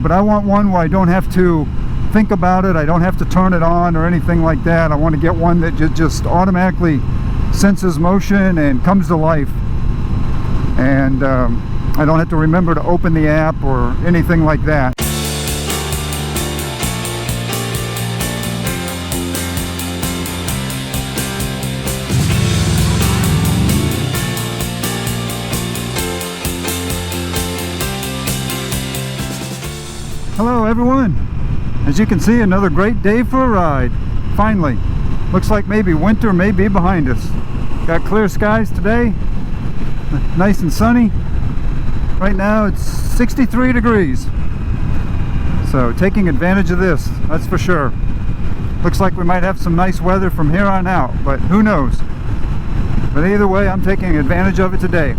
But I want one where I don't have to think about it, I don't have to turn it on or anything like that. I want to get one that just automatically senses motion and comes to life, and I don't have to remember to open the app or anything like that. Hello everyone! As you can see, another great day for a ride. Finally. Looks like maybe winter may be behind us. Got clear skies today. Nice and sunny. Right now it's 63 degrees. So taking advantage of this, that's for sure. Looks like we might have some nice weather from here on out, but who knows. But either way, I'm taking advantage of it today.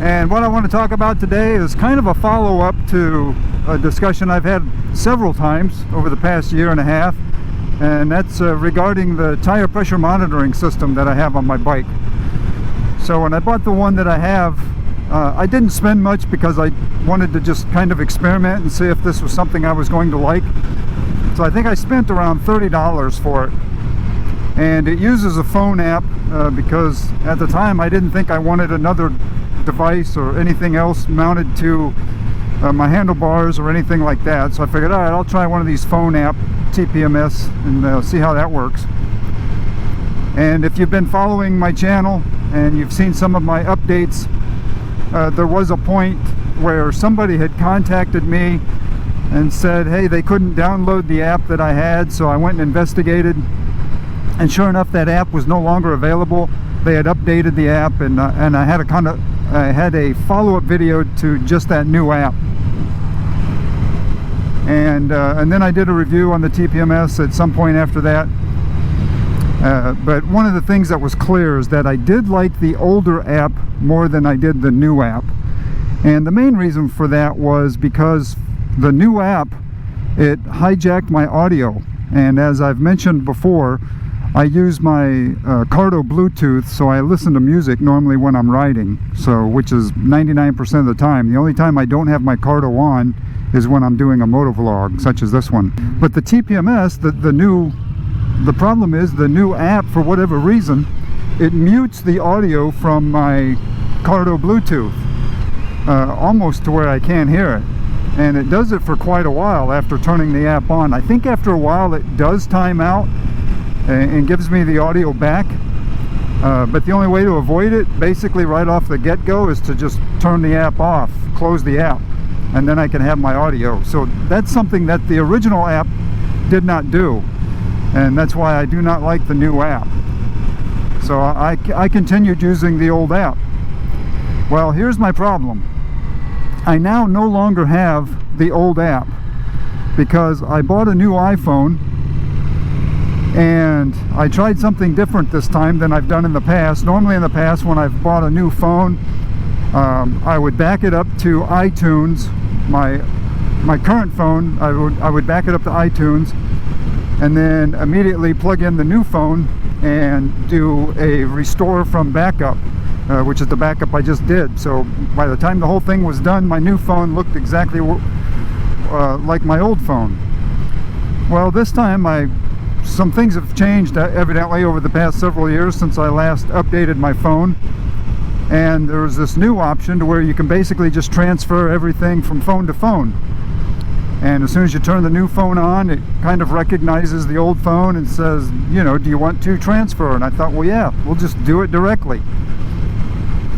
And what I want to talk about today is kind of a follow-up to a discussion I've had several times over the past year and a half, and that's regarding the tire pressure monitoring system that I have on my bike. So when I bought the one that I have, I didn't spend much because I wanted to just kind of experiment and see if this was something I was going to like. So I think I spent around $30 for it. And it uses a phone app because at the time I didn't think I wanted another device or anything else mounted to my handlebars or anything like that. So I figured, alright, I'll try one of these phone app TPMS and see how that works. And if you've been following my channel and you've seen some of my updates, there was a point where somebody had contacted me and said, hey, they couldn't download the app that I had, so I went and investigated, and sure enough, that app was no longer available. They had updated the app, and I had a follow-up video to just that new app. And then I did a review on the TPMS at some point after that. But one of the things that was clear is that I did like the older app more than I did the new app. And the main reason for that was because the new app, it hijacked my audio. And as I've mentioned before, I use my Cardo Bluetooth, so I listen to music normally when I'm riding, so which is 99% of the time. The only time I don't have my Cardo on is when I'm doing a motovlog, such as this one. But the TPMS, the problem is the new app, for whatever reason, it mutes the audio from my Cardo Bluetooth, almost to where I can't hear it. And it does it for quite a while after turning the app on. I think after a while it does time out and gives me the audio back, but the only way to avoid it, basically right off the get-go, is to just turn the app off, close the app, and then I can have my audio. So that's something that the original app did not do, and that's why I do not like the new app. So I continued using the old app. Well, here's my problem. I now no longer have the old app because I bought a new iPhone, and I tried something different this time than I've done in the past. Normally in the past, when I've bought a new phone, I would back it up to iTunes. My current phone, I would back it up to iTunes and then immediately plug in the new phone and do a restore from backup, which is the backup I just did. So by the time the whole thing was done, my new phone looked exactly like my old phone. Well, this time some things have changed evidently over the past several years since I last updated my phone, and there's this new option to where you can basically just transfer everything from phone to phone. And as soon as you turn the new phone on, it kind of recognizes the old phone and says, you know, do you want to transfer? And I thought, well, yeah, we'll just do it directly.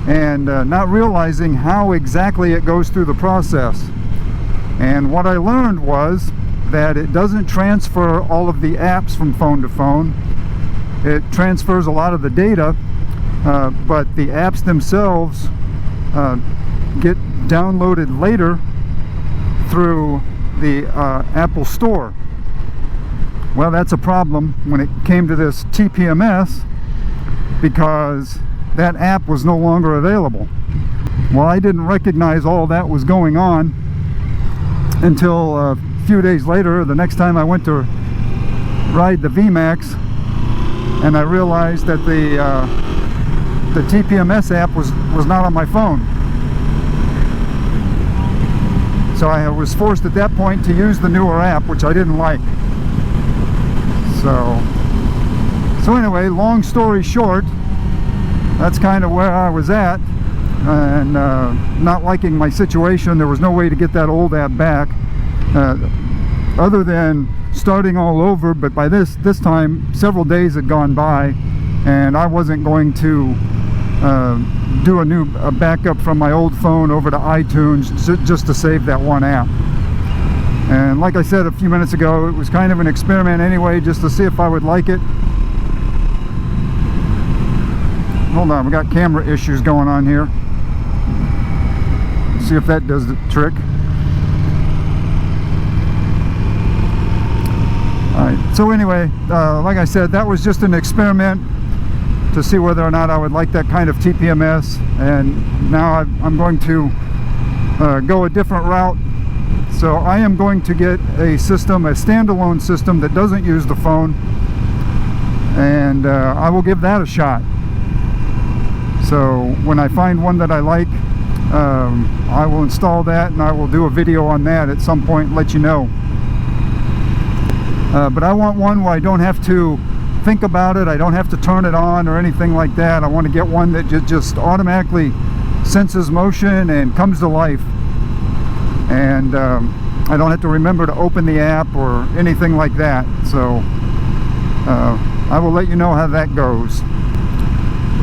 And not realizing how exactly it goes through the process. And what I learned was that it doesn't transfer all of the apps from phone to phone. It transfers a lot of the data, but the apps themselves get downloaded later through the Apple Store. Well, that's a problem when it came to this TPMS, because that app was no longer available. Well, I didn't recognize all that was going on until a few days later, the next time I went to ride the VMAX, and I realized that the TPMS app was not on my phone. So I was forced at that point to use the newer app, which I didn't like. So anyway, long story short, that's kind of where I was at, and not liking my situation. There was no way to get that old app back, other than starting all over. But by this time, several days had gone by, and I wasn't going to do a backup from my old phone over to iTunes just to save that one app. And like I said a few minutes ago, it was kind of an experiment anyway, just to see if I would like it. Hold on, we got camera issues going on here. See if that does the trick. Alright, so anyway, like I said, that was just an experiment to see whether or not I would like that kind of TPMS. And now I'm going to go a different route. So I am going to get a system, a standalone system that doesn't use the phone, and I will give that a shot. So when I find one that I like, I will install that, and I will do a video on that at some point and let you know. But I want one where I don't have to think about it, I don't have to turn it on or anything like that. I want to get one that just automatically senses motion and comes to life. And I don't have to remember to open the app or anything like that. So I will let you know how that goes.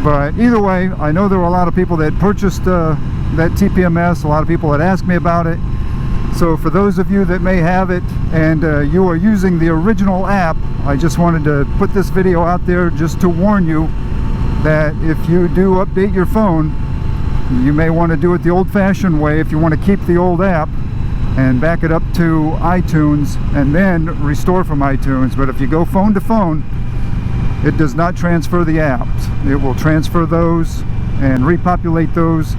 But either way, I know there were a lot of people that purchased that TPMS. A lot of people had asked me about it. So for those of you that may have it and you are using the original app, I just wanted to put this video out there just to warn you that if you do update your phone, you may want to do it the old-fashioned way if you want to keep the old app and back it up to iTunes and then restore from iTunes. But if you go phone to phone, it does not transfer the apps. It will transfer those and repopulate those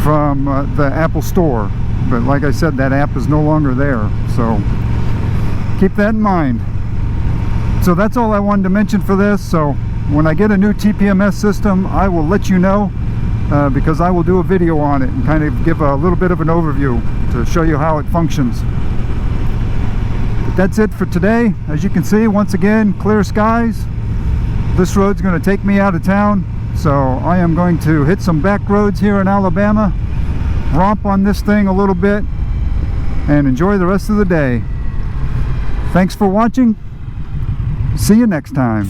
from the Apple Store. But like I said, that app is no longer there. So keep that in mind. So that's all I wanted to mention for this. So when I get a new TPMS system, I will let you know. Because I will do a video on it and kind of give a little bit of an overview to show you how it functions. But that's it for today. As you can see, once again, clear skies. This road's going to take me out of town, so I am going to hit some back roads here in Alabama, romp on this thing a little bit, and enjoy the rest of the day. Thanks for watching. See you next time.